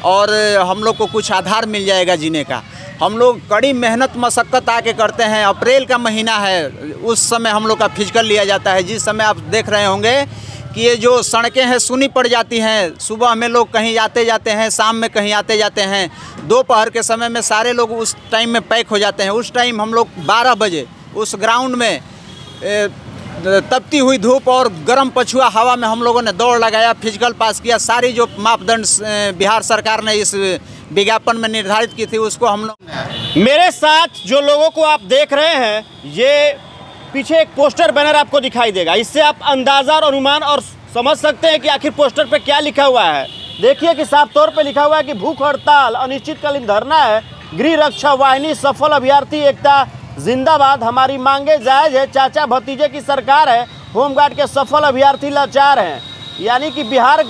और हम लोग को कुछ आधार मिल जाएगा जीने का। हम लोग कड़ी मेहनत मशक्क़त आके करते हैं। अप्रैल का महीना है, उस समय हम लोग का फिजिकल लिया जाता है। जिस समय आप देख रहे होंगे कि ये जो सड़कें हैं सूनी पड़ जाती हैं, सुबह में लोग कहीं आते जाते हैं, शाम में कहीं आते जाते हैं, दोपहर के समय में सारे लोग उस टाइम में पैक हो जाते हैं। उस टाइम हम लोग 12 बजे उस ग्राउंड में तपती हुई धूप और गर्म पछुआ हवा में हम लोगों ने दौड़ लगाया, फिजिकल पास किया। सारी जो मापदंड बिहार सरकार ने इस विज्ञापन में निर्धारित की थी उसको हम लोग। मेरे साथ जो लोगों को आप देख रहे हैं, ये पीछे एक पोस्टर बैनर आपको दिखाई देगा। इससे आप अंदाज़ा और अनुमान और समझ सकते हैं कि आखिर पोस्टर पे क्या लिखा हुआ है। देखिए कि साफ तौर पे लिखा हुआ है कि भूख हड़ताल, अनिश्चितकालीन धरना है, गृह रक्षा वाहिनी सफल, अभ्यर्थी एकता जिंदाबाद, हमारी मांगे जायज़ है, चाचा भतीजे की सरकार है, होमगार्ड के सफल अभ्यर्थी लाचार हैं। यानी कि बिहार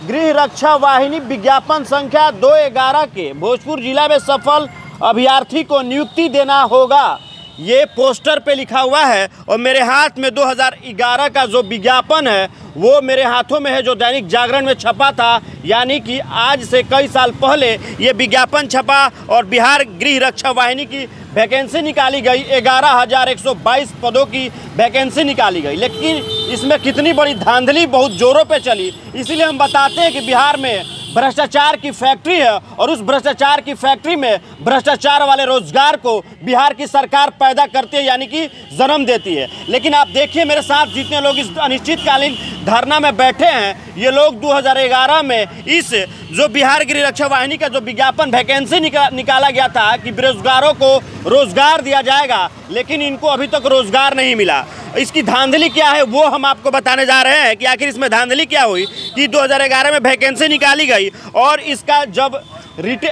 गृह रक्षा वाहिनी विज्ञापन संख्या 211 के भोजपुर जिला में सफल अभ्यर्थी को नियुक्ति देना होगा, ये पोस्टर पे लिखा हुआ है। और मेरे हाथ में 2011 का जो विज्ञापन है वो मेरे हाथों में है, जो दैनिक जागरण में छपा था। यानी कि आज से कई साल पहले ये विज्ञापन छपा और बिहार गृह रक्षा वाहिनी की वैकेंसी निकाली गई। 11,122 पदों की वैकेंसी निकाली गई। लेकिन इसमें कितनी बड़ी धांधली बहुत ज़ोरों पे चली। इसीलिए हम बताते हैं कि बिहार में भ्रष्टाचार की फैक्ट्री है और उस भ्रष्टाचार की फैक्ट्री में भ्रष्टाचार वाले रोजगार को बिहार की सरकार पैदा करती है, यानी कि जन्म देती है। लेकिन आप देखिए मेरे साथ जितने लोग इस अनिश्चितकालीन धरना में बैठे हैं, ये लोग 2011 में इस जो बिहार गृह रक्षा वाहिनी का जो विज्ञापन वैकेंसी निकाला गया था कि बेरोजगारों को रोजगार दिया जाएगा, लेकिन इनको अभी तक रोजगार नहीं मिला। इसकी धांधली क्या है वो हम आपको बताने जा रहे हैं कि आखिर इसमें धांधली क्या हुई कि 2011 में वैकेंसी निकाली गई और इसका जब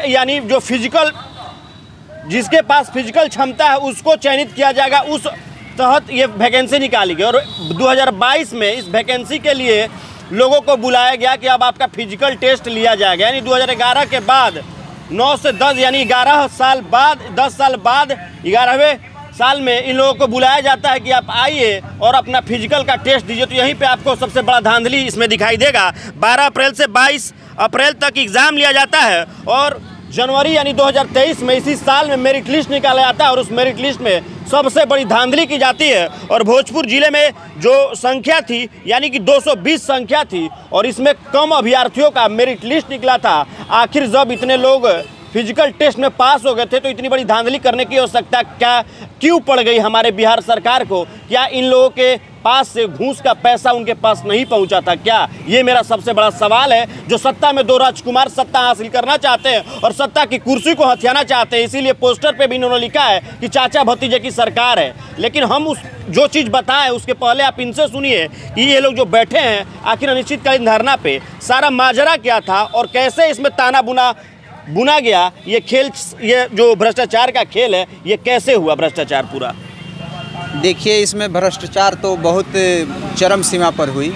यानी जो फिजिकल, जिसके पास फिजिकल क्षमता है उसको चयनित किया जाएगा, उस तहत ये वैकेंसी निकाली गई। और 2022 में इस वैकेंसी के लिए लोगों को बुलाया गया कि अब आपका फिजिकल टेस्ट लिया जाएगा। यानी 2011 के बाद 9 से 10 यानी 11 साल बाद, 10 साल बाद 11वें साल में इन लोगों को बुलाया जाता है कि आप आइए और अपना फिजिकल का टेस्ट दीजिए। तो यहीं पे आपको सबसे बड़ा धांधली इसमें दिखाई देगा। 12 अप्रैल से 22 अप्रैल तक एग्ज़ाम लिया जाता है और जनवरी यानी 2023 में इसी साल में मेरिट लिस्ट निकाला जाता है और उस मेरिट लिस्ट में सबसे बड़ी धांधली की जाती है। और भोजपुर जिले में जो संख्या थी यानी कि 220 संख्या थी और इसमें कम अभ्यर्थियों का मेरिट लिस्ट निकला था। आखिर जब इतने लोग फिजिकल टेस्ट में पास हो गए थे तो इतनी बड़ी धांधली करने की आवश्यकता क्यों पड़ गई हमारे बिहार सरकार को? क्या इन लोगों के पास से घूस का पैसा उनके पास नहीं पहुंचा था क्या? ये मेरा सबसे बड़ा सवाल है। जो सत्ता में दो राजकुमार सत्ता हासिल करना चाहते हैं और सत्ता की कुर्सी को हथियाना चाहते हैं, इसीलिए पोस्टर पे भी इन्होंने लिखा है कि चाचा भतीजे की सरकार है। लेकिन हम उस जो चीज़ बताएं उसके पहले आप इनसे सुनिए कि ये लोग जो बैठे हैं आखिर अनिश्चितकालीन धरना पे सारा माजरा क्या था और कैसे इसमें ताना बुना गया। ये खेल, ये जो भ्रष्टाचार का खेल है, ये कैसे हुआ भ्रष्टाचार पूरा? देखिए, इसमें भ्रष्टाचार तो बहुत चरम सीमा पर हुई,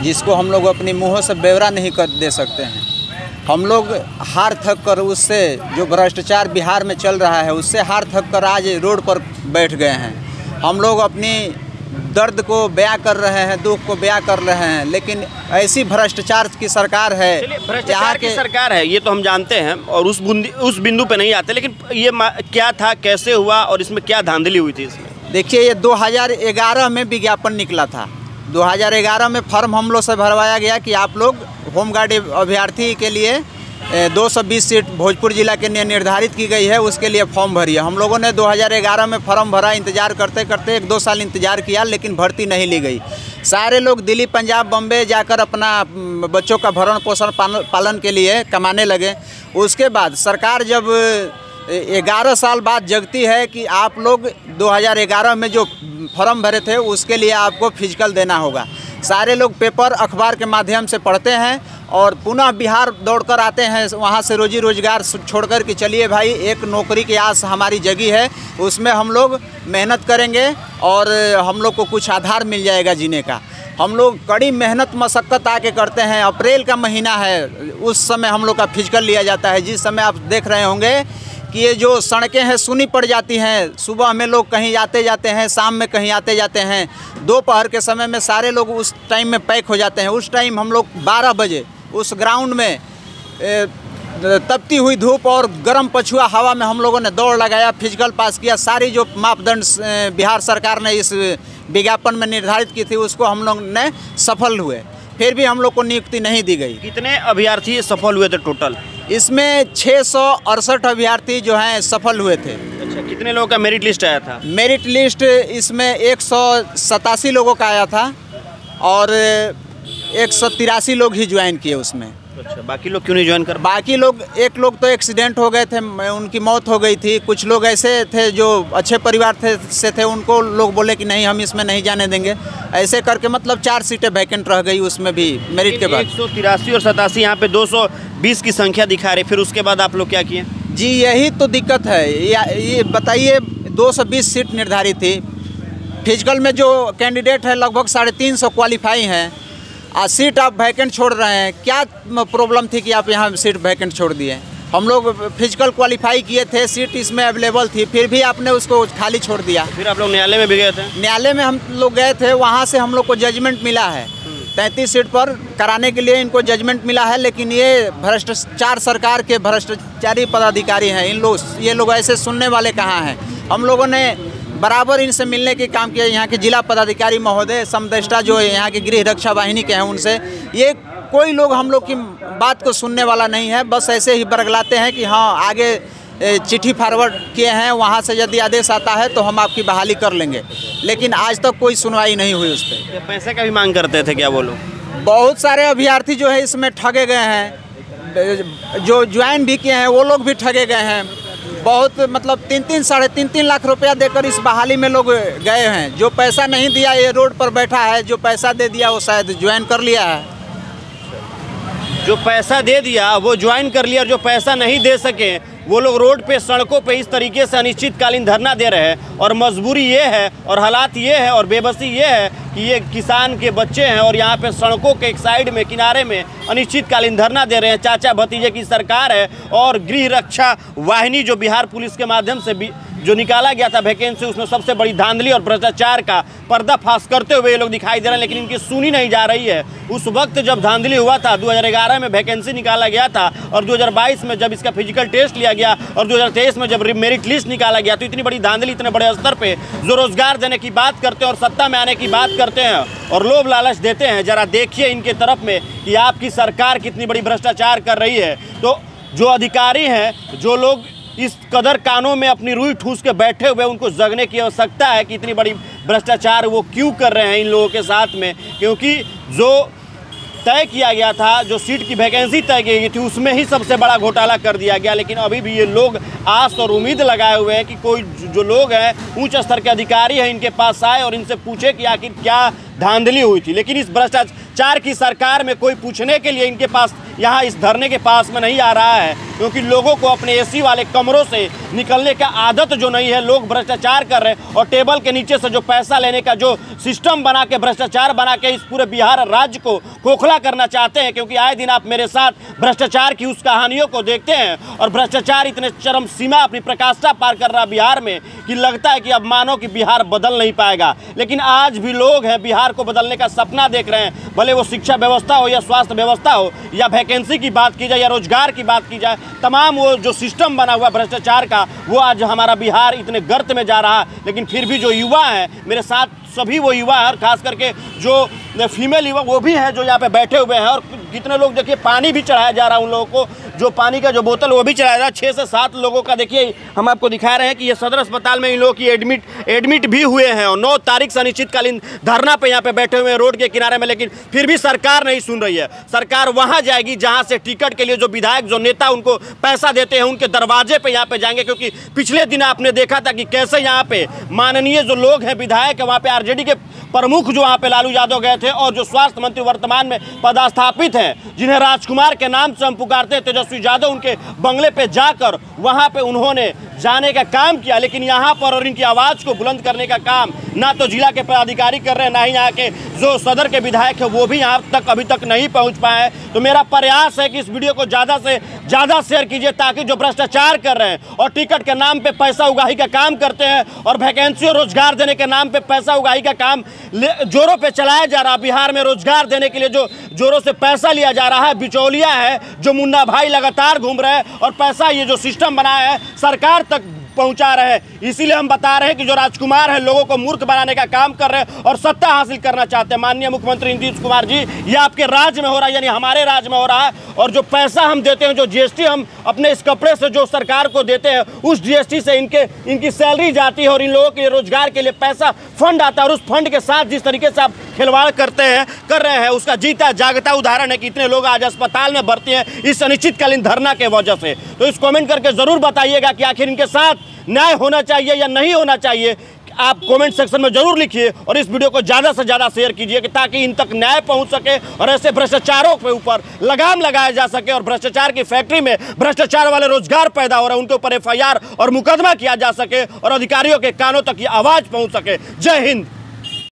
जिसको हम लोग अपने मुँहों से ब्यौरा नहीं कर दे सकते हैं। हम लोग हार थक कर उससे, जो भ्रष्टाचार बिहार में चल रहा है उससे हार थक कर आज रोड पर बैठ गए हैं। हम लोग अपनी दर्द को बयां कर रहे हैं, दुख को बयां कर रहे हैं, लेकिन ऐसी भ्रष्टाचार की सरकार है, भ्रष्टाचार की सरकार है, ये तो हम जानते हैं और उस बिंदु पे नहीं आते। लेकिन ये क्या था, कैसे हुआ और इसमें क्या धांधली हुई थी इसमें? देखिए, ये 2011 में विज्ञापन निकला था। 2011 में फॉर्म हम लोग से भरवाया गया कि आप लोग होमगार्ड अभ्यर्थी के लिए 220 सीट भोजपुर जिला के लिए निर्धारित की गई है, उसके लिए फॉर्म भरिए। हम लोगों ने 2011 में फॉर्म भरा, इंतज़ार करते करते 1-2 साल इंतज़ार किया, लेकिन भर्ती नहीं ली गई। सारे लोग दिल्ली, पंजाब, बम्बे जाकर अपना बच्चों का भरण पोषण पालन के लिए कमाने लगे। उसके बाद सरकार जब 11 साल बाद जगती है कि आप लोग 2011 में जो फॉर्म भरे थे उसके लिए आपको फिजिकल देना होगा। सारे लोग पेपर अखबार के माध्यम से पढ़ते हैं और पुनः बिहार दौड़कर आते हैं, वहाँ से रोजी रोजगार छोड़कर कि चलिए भाई, एक नौकरी की आस हमारी जगी है, उसमें हम लोग मेहनत करेंगे और हम लोग को कुछ आधार मिल जाएगा जीने का। हम लोग कड़ी मेहनत मशक्क़त आके करते हैं। अप्रैल का महीना है, उस समय हम लोग का फिजिकल लिया जाता है। जिस समय आप देख रहे होंगे कि ये जो सड़कें हैं सूनी पड़ जाती हैं, सुबह में लोग कहीं आते जाते हैं, शाम में कहीं आते जाते हैं, दोपहर के समय में सारे लोग उस टाइम में पैक हो जाते हैं। उस टाइम हम लोग 12 बजे उस ग्राउंड में तपती हुई धूप और गर्म पछुआ हवा में हम लोगों ने दौड़ लगाया, फिजिकल पास किया। सारी जो मापदंड बिहार सरकार ने इस विज्ञापन में निर्धारित की थी उसको हम लोग ने सफल हुए, फिर भी हम लोग को नियुक्ति नहीं दी गई। कितने अभ्यर्थी सफल हुए थे टोटल? इसमें 668 अभ्यर्थी जो हैं सफल हुए थे। अच्छा, कितने लोगों का मेरिट लिस्ट आया था? मेरिट लिस्ट इसमें 187 लोगों का आया था और 183 लोग ही ज्वाइन किए उसमें। अच्छा, बाकी लोग क्यों नहीं ज्वाइन कर? बाकी लोग, एक लोग तो एक्सीडेंट हो गए थे, उनकी मौत हो गई थी। कुछ लोग ऐसे थे जो अच्छे परिवार थे, उनको लोग बोले कि नहीं हम इसमें नहीं जाने देंगे। ऐसे करके मतलब 4 सीटें वैकेंट रह गई उसमें भी मेरिट के बाद। 183 और 87, यहाँ पे 220 की संख्या दिखा रही, फिर उसके बाद आप लोग क्या किए? जी यही तो दिक्कत है। ये बताइए, 220 सीट निर्धारित थी। फिजिकल में जो कैंडिडेट है लगभग 350 क्वालिफाई हैं, सीट आप वैकेंट छोड़ रहे हैं। क्या प्रॉब्लम थी कि आप यहाँ सीट वैकेंट छोड़ दिए? हम लोग फिजिकल क्वालिफाई किए थे, सीट इसमें अवेलेबल थी, फिर भी आपने उसको खाली छोड़ दिया। फिर आप लोग न्यायालय में भी गए थे? न्यायालय में हम लोग गए थे, वहाँ से हम लोग को जजमेंट मिला है। 33 सीट पर कराने के लिए इनको जजमेंट मिला है, लेकिन ये भ्रष्टाचार, सरकार के भ्रष्टाचारी पदाधिकारी हैं। ये लोग ऐसे सुनने वाले कहाँ हैं? हम लोगों ने बराबर इनसे मिलने के काम किया। यहाँ के जिला पदाधिकारी महोदय, समदृष्टा जो यहाँ के गृह रक्षा वाहिनी के हैं, उनसे ये कोई लोग हम लोग की बात को सुनने वाला नहीं है। बस ऐसे ही बरगलाते हैं कि हाँ आगे चिट्ठी फॉरवर्ड किए हैं, वहाँ से यदि आदेश आता है तो हम आपकी बहाली कर लेंगे, लेकिन आज तक कोई सुनवाई नहीं हुई उस पर। पैसे का भी मांग करते थे क्या वो लोग? बहुत सारे अभ्यर्थी जो है इसमें ठगे गए हैं, जो ज्वाइन भी किए हैं वो लोग भी ठगे गए हैं। बहुत मतलब 3-3 साढ़े 3 लाख रुपया देकर इस बहाली में लोग गए हैं। जो पैसा नहीं दिया ये रोड पर बैठा है, जो पैसा दे दिया वो शायद ज्वाइन कर लिया है। जो पैसा दे दिया वो ज्वाइन कर लिया, और जो पैसा नहीं दे सके वो लोग रोड पे, सड़कों पे इस तरीके से अनिश्चितकालीन धरना दे रहे हैं। और मजबूरी ये है और हालात ये है और बेबसी ये है कि ये किसान के बच्चे हैं और यहाँ पे सड़कों के एक साइड में, किनारे में अनिश्चितकालीन धरना दे रहे हैं। चाचा भतीजे की सरकार है और गृह रक्षा वाहिनी जो बिहार पुलिस के माध्यम से जो निकाला गया था वैकेंसी, उसमें सबसे बड़ी धांधली और भ्रष्टाचार का पर्दाफाश करते हुए ये लोग दिखाई दे रहे हैं, लेकिन इनकी सुनी नहीं जा रही है। उस वक्त जब धांधली हुआ था, 2011 में वैकेंसी निकाला गया था, और 2022 में जब इसका फिजिकल टेस्ट लिया गया, और 2023 में जब मेरिट लिस्ट निकाला गया, तो इतनी बड़ी धांधली, इतने बड़े स्तर पे जो रोजगार देने की बात करते हैं और सत्ता में आने की बात करते हैं और लोभ लालच देते हैं, जरा देखिए इनके तरफ में कि आपकी सरकार कितनी बड़ी भ्रष्टाचार कर रही है। तो जो अधिकारी हैं, जो लोग इस कदर कानों में अपनी रुई ठूस के बैठे हुए, उनको जगने की आवश्यकता है कि इतनी बड़ी भ्रष्टाचार वो क्यों कर रहे हैं इन लोगों के साथ में। क्योंकि जो तय किया गया था, जो सीट की वैकेंसी तय की गई थी, उसमें ही सबसे बड़ा घोटाला कर दिया गया। लेकिन अभी भी ये लोग आस और उम्मीद लगाए हुए हैं कि कोई जो लोग हैं, उच्च स्तर के अधिकारी हैं, इनके पास आए और इनसे पूछे कि आखिर क्या धांधली हुई थी। लेकिन इस भ्रष्टाचार की सरकार में कोई पूछने के लिए इनके पास, यहाँ इस धरने के पास में नहीं आ रहा है, क्योंकि लोगों को अपने एसी वाले कमरों से निकलने का आदत जो नहीं है। लोग भ्रष्टाचार कर रहे हैं और टेबल के नीचे से जो पैसा लेने का जो सिस्टम बना के, भ्रष्टाचार बना के इस पूरे बिहार राज्य को खोखला करना चाहते हैं। क्योंकि आए दिन आप मेरे साथ भ्रष्टाचार की उस कहानियों को देखते हैं और भ्रष्टाचार इतने चरम सीमा अपनी प्रकाष्ठा पार कर रहा बिहार में कि लगता है कि अब मानो कि बिहार बदल नहीं पाएगा। लेकिन आज भी लोग हैं बिहार को बदलने का सपना देख रहे हैं, भले वो शिक्षा व्यवस्था हो या स्वास्थ्य व्यवस्था हो या वैकेंसी की बात की जाए या रोजगार की बात की जाए, तमाम वो जो सिस्टम बना हुआ भ्रष्टाचार का, वो आज हमारा बिहार इतने गर्त में जा रहा है। लेकिन फिर भी जो युवा हैं, मेरे साथ सभी वो युवा हैं, और खास करके जो फीमेल युवा वो भी हैं जो यहाँ पे बैठे हुए हैं। और कितने लोग देखिए पानी भी चढ़ाया जा रहा है उन लोगों को, जो पानी का जो बोतल वो भी चढ़ाया जा रहा है। 6 से 7 लोगों का देखिए हम आपको दिखा रहे हैं कि ये सदर अस्पताल में इन लोगों की एडमिट भी हुए हैं और 9 तारीख से अनिश्चितकालीन धरना पे यहाँ पे बैठे हुए हैं रोड के किनारे में। लेकिन फिर भी सरकार नहीं सुन रही है। सरकार वहाँ जाएगी जहाँ से टिकट के लिए जो विधायक, जो नेता उनको पैसा देते हैं, उनके दरवाजे पे यहाँ पे जाएंगे। क्योंकि पिछले दिन आपने देखा था कि कैसे यहाँ पे माननीय जो लोग हैं, विधायक है, वहाँ पे आरजेडी के प्रमुख जो वहाँ पे लालू यादव गए थे, और जो स्वास्थ्य मंत्री वर्तमान में पदस्थापित हैं, जिन्हें राजकुमार के नाम से हम पुकारते हैं, तेजस्वी यादव, उनके बंगले पे जाकर वहाँ पे उन्होंने जाने का काम किया, लेकिन यहाँ पर और इनकी आवाज़ को बुलंद करने का काम ना तो जिला के पदाधिकारी कर रहे हैं, ना ही यहाँ के जो सदर के विधायक है वो भी यहाँ तक अभी तक नहीं पहुँच पाए हैं। तो मेरा प्रयास है कि इस वीडियो को ज़्यादा से ज़्यादा शेयर कीजिए, ताकि जो भ्रष्टाचार कर रहे हैं और टिकट के नाम पे पैसा उगाही का काम करते हैं और वैकेंसी और रोजगार देने के नाम पे पैसा उगाही का काम जोरों पे चलाया जा रहा है। बिहार में रोजगार देने के लिए जो जोरों से पैसा लिया जा रहा है, बिचौलिया है जो मुन्ना भाई लगातार घूम रहे हैं और पैसा ये जो सिस्टम बनाया है सरकार तक पहुंचा रहे हैं। इसीलिए हम बता रहे हैं कि जो राजकुमार है लोगों को मूर्ख बनाने का काम कर रहे हैं और सत्ता हासिल करना चाहते हैं। माननीय मुख्यमंत्री नीतीश कुमार जी, ये आपके राज्य में हो रहा है, यानी हमारे राज्य में हो रहा है। और जो पैसा हम देते हैं, जो जीएसटी हम अपने इस कपड़े से जो सरकार को देते हैं, उस जीएसटी से इनकी सैलरी जाती है और इन लोगों के रोजगार के लिए पैसा फंड आता है। और उस फंड के साथ जिस तरीके से आप खिलवाड़ कर रहे हैं, उसका जीता जागता उदाहरण है कि इतने लोग आज अस्पताल में भर्ती हैं इस अनिश्चितकालीन धरना के वजह से। तो इस कमेंट करके जरूर बताइएगा कि आखिर इनके साथ न्याय होना चाहिए या नहीं होना चाहिए। आप कमेंट सेक्शन में जरूर लिखिए और इस वीडियो को ज़्यादा से ज़्यादा शेयर कीजिए, ताकि इन तक न्याय पहुंच सके और ऐसे भ्रष्टाचारों के ऊपर लगाम लगाया जा सके और भ्रष्टाचार की फैक्ट्री में भ्रष्टाचार वाले रोजगार पैदा हो रहे हैं, उनके ऊपर FIR और मुकदमा किया जा सके और अधिकारियों के कानों तक ये आवाज़ पहुंच सके। जय हिंद।